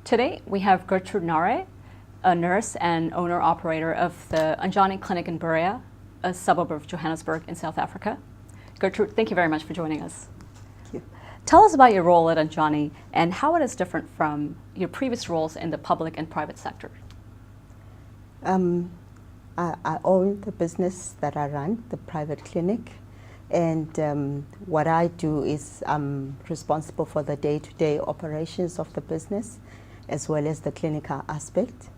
Today we have Gertrude Nare, a nurse and owner-operator of the Unjani Clinic in Berea, a suburb of Johannesburg in South Africa. Gertrude, thank you very much for joining us. Thank you. Tell us about your role at Unjani and how it is different from your previous roles in the public and private sector. I own the business that I run, the private clinic, and what I do is I'm responsible for the day-to-day operations of the business as well as the clinical aspect.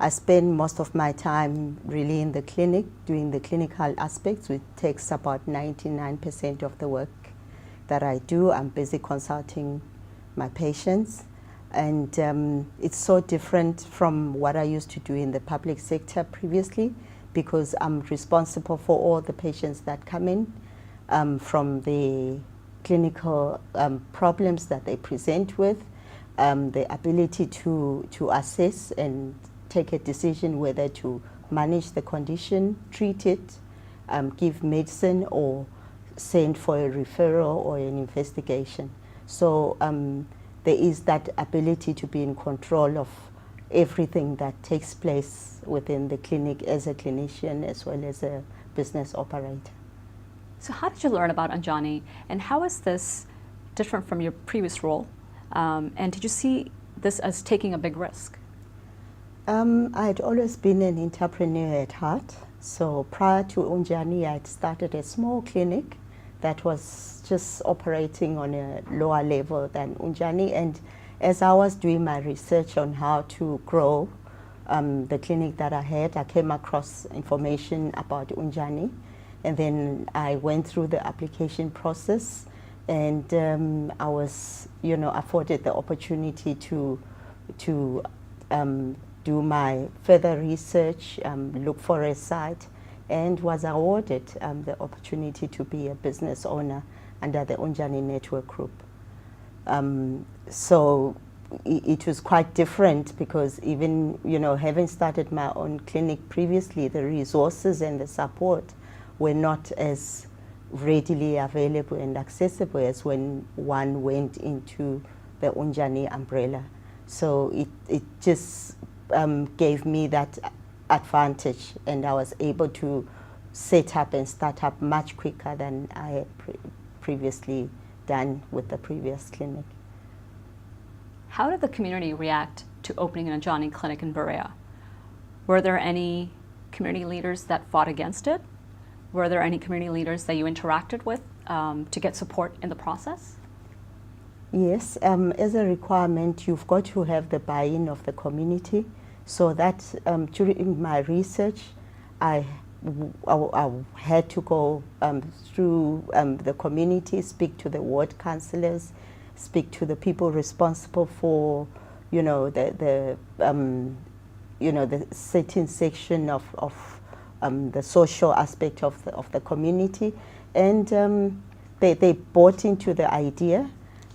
I spend most of my time really in the clinic doing the clinical aspects, which takes about 99% of the work that I do. I'm busy consulting my patients, and it's so different from what I used to do in the public sector previously, because I'm responsible for all the patients that come in, from the clinical problems that they present with, the ability to assess and take a decision whether to manage the condition, treat it, give medicine, or send for a referral or an investigation. So there is that ability to be in control of everything that takes place within the clinic as a clinician as well as a business operator. So how did you learn about Unjani, and how is this different from your previous role? And did you see this as taking a big risk? I had always been an entrepreneur at heart. So prior to Unjani, I had started a small clinic that was just operating on a lower level than Unjani. And as I was doing my research on how to grow the clinic that I had, I came across information about Unjani. And then I went through the application process, and I was, afforded the opportunity to do my further research, look for a site, and was awarded the opportunity to be a business owner under the Unjani Network Group. So it was quite different, because even, having started my own clinic previously, the resources and the support were not as readily available and accessible as when one went into the Unjani umbrella. So it just gave me that advantage, and I was able to set up and start up much quicker than I had previously done with the previous clinic. How did the community react to opening an Unjani clinic in Berea? Were there any community leaders that fought against it? Were there any community leaders that you interacted with to get support in the process? Yes, as a requirement, you've got to have the buy-in of the community. So that during my research, I had to go through the community, speak to the ward councillors, speak to the people responsible for, the certain section of the social aspect of the community, and they bought into the idea,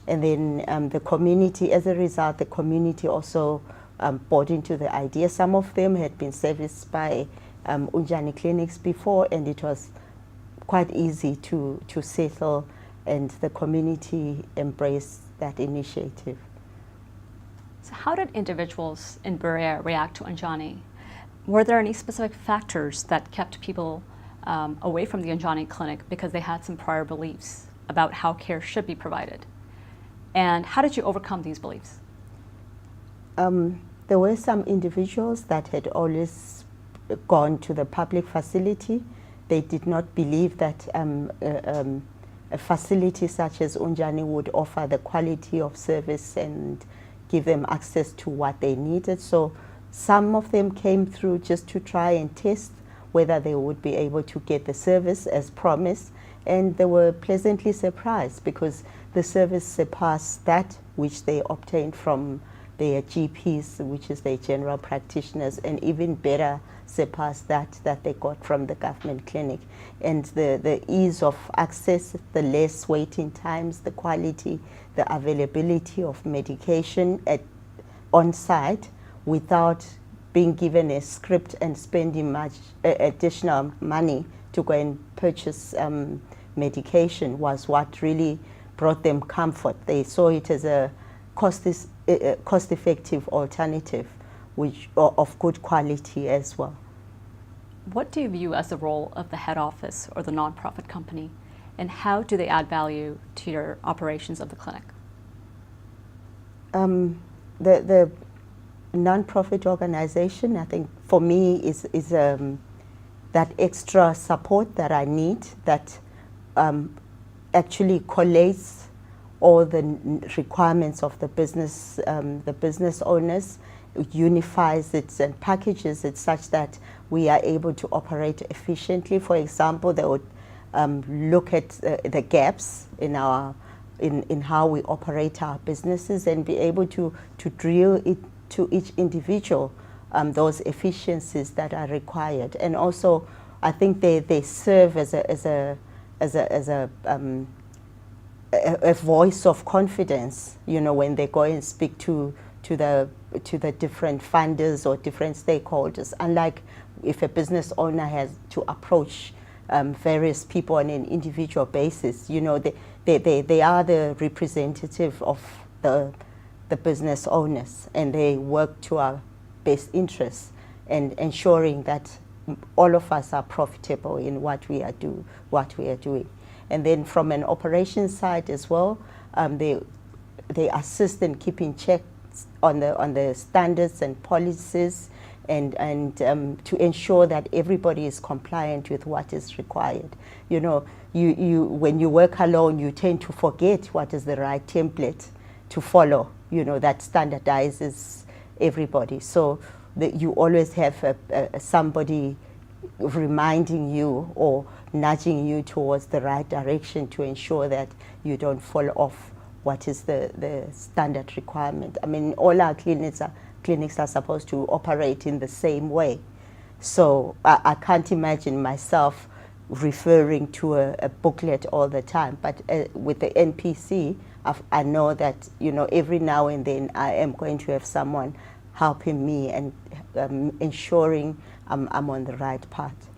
and then the community, as a result, the community also bought into the idea. Some of them had been serviced by Unjani Clinics before, and it was quite easy to settle, and the community embraced that initiative. So how did individuals in Berea react to Unjani? Were there any specific factors that kept people away from the Unjani Clinic because they had some prior beliefs about how care should be provided? And how did you overcome these beliefs? There were some individuals that had always gone to the public facility. They did not believe that a facility such as Unjani would offer the quality of service and give them access to what they needed. So some of them came through just to try and test whether they would be able to get the service as promised, and they were pleasantly surprised, because the service surpassed that which they obtained from their GPs, which is their general practitioners, and even better surpassed that they got from the government clinic. And the ease of access, the less waiting times, the quality, the availability of medication on site without being given a script and spending much additional money to go and purchase medication was what really brought them comfort. They saw it as a cost-effective alternative, which of good quality as well. What do you view as the role of the head office or the nonprofit company, and how do they add value to your operations of the clinic? The nonprofit organization, I think, for me, is that extra support that I need, that actually collates all the requirements of the business owners, unifies it and packages it such that we are able to operate efficiently. For example, they would look at the gaps in how we operate our businesses and be able to drill it to each individual those efficiencies that are required. And also, I think they serve as a voice of confidence, you know, when they go and speak to the different funders or different stakeholders. Unlike if a business owner has to approach various people on an individual basis, you know, they are the representative of the business owners, and they work to our best interests and ensuring that all of us are profitable in what we are doing. And then from an operations side as well, they assist in keeping checks on the standards and policies, and to ensure that everybody is compliant with what is required. You know, when you work alone, you tend to forget what is the right template to follow, you know, that standardizes everybody. So that you always have somebody reminding you or nudging you towards the right direction to ensure that you don't fall off what is the standard requirement. I mean, all our clinics are supposed to operate in the same way. So I can't imagine myself referring to a booklet all the time. But with the NPC, I know that, you know, every now and then I am going to have someone helping me and ensuring I'm on the right path.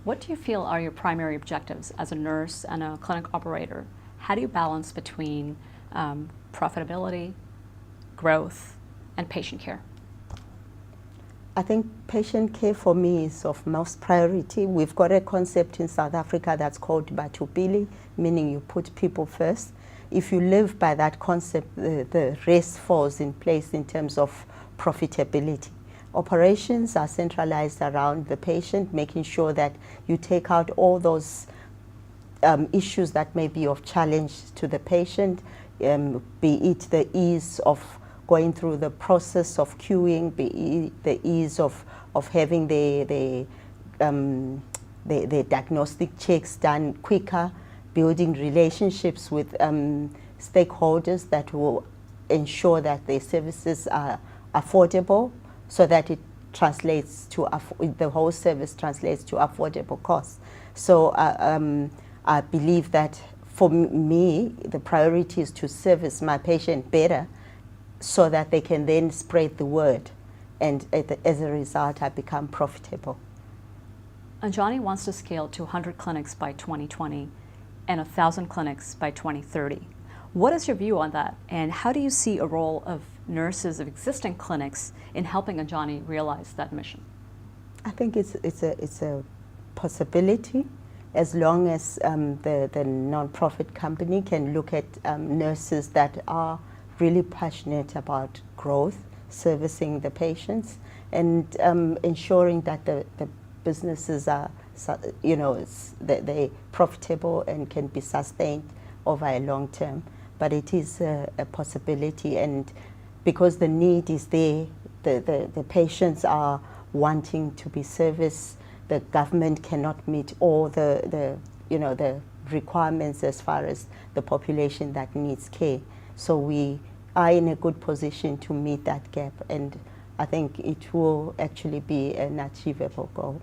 What do you feel are your primary objectives as a nurse and a clinic operator? How do you balance between profitability, growth, and patient care? I think patient care for me is of most priority. We've got a concept in South Africa that's called Batubili, meaning you put people first. If you live by that concept, the rest falls in place in terms of profitability. Operations are centralized around the patient, making sure that you take out all those issues that may be of challenge to the patient, be it the ease of going through the process of queuing, be it the ease of having the diagnostic checks done quicker, building relationships with stakeholders that will ensure that the services are affordable, so that it translates to the whole service translates to affordable costs. So I believe that for me, the priority is to service my patient better, so that they can then spread the word, and as a result, I become profitable. Unjani wants to scale to 100 clinics by 2020 and 1,000 clinics by 2030. What is your view on that, and how do you see a role of nurses of existing clinics in helping Unjani realize that mission? I think it's a possibility, as long as the non-profit company can look at nurses that are really passionate about growth, servicing the patients, and ensuring that the businesses are, you know, they're profitable and can be sustained over a long term. But it is a possibility, and because the need is there, the patients are wanting to be serviced. The government cannot meet all the requirements as far as the population that needs care. So we are in a good position to meet that gap, and I think it will actually be an achievable goal.